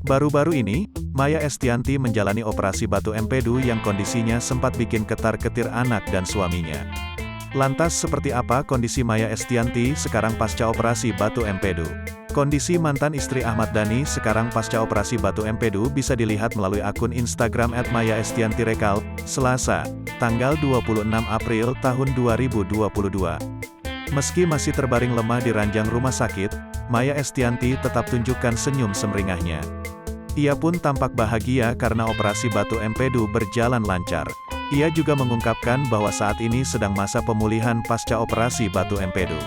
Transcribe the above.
Baru-baru ini, Maya Estianty menjalani operasi batu empedu yang kondisinya sempat bikin ketar-ketir anak dan suaminya. Lantas seperti apa kondisi Maya Estianty sekarang pasca operasi batu empedu? Kondisi mantan istri Ahmad Dhani sekarang pasca operasi batu empedu bisa dilihat melalui akun Instagram @mayaestiantyrecall, Selasa, tanggal 26 April tahun 2022. Meski masih terbaring lemah di ranjang rumah sakit, Maya Estianty tetap tunjukkan senyum semringahnya. Ia pun tampak bahagia karena operasi batu empedu berjalan lancar. Ia juga mengungkapkan bahwa saat ini sedang masa pemulihan pasca operasi batu empedu.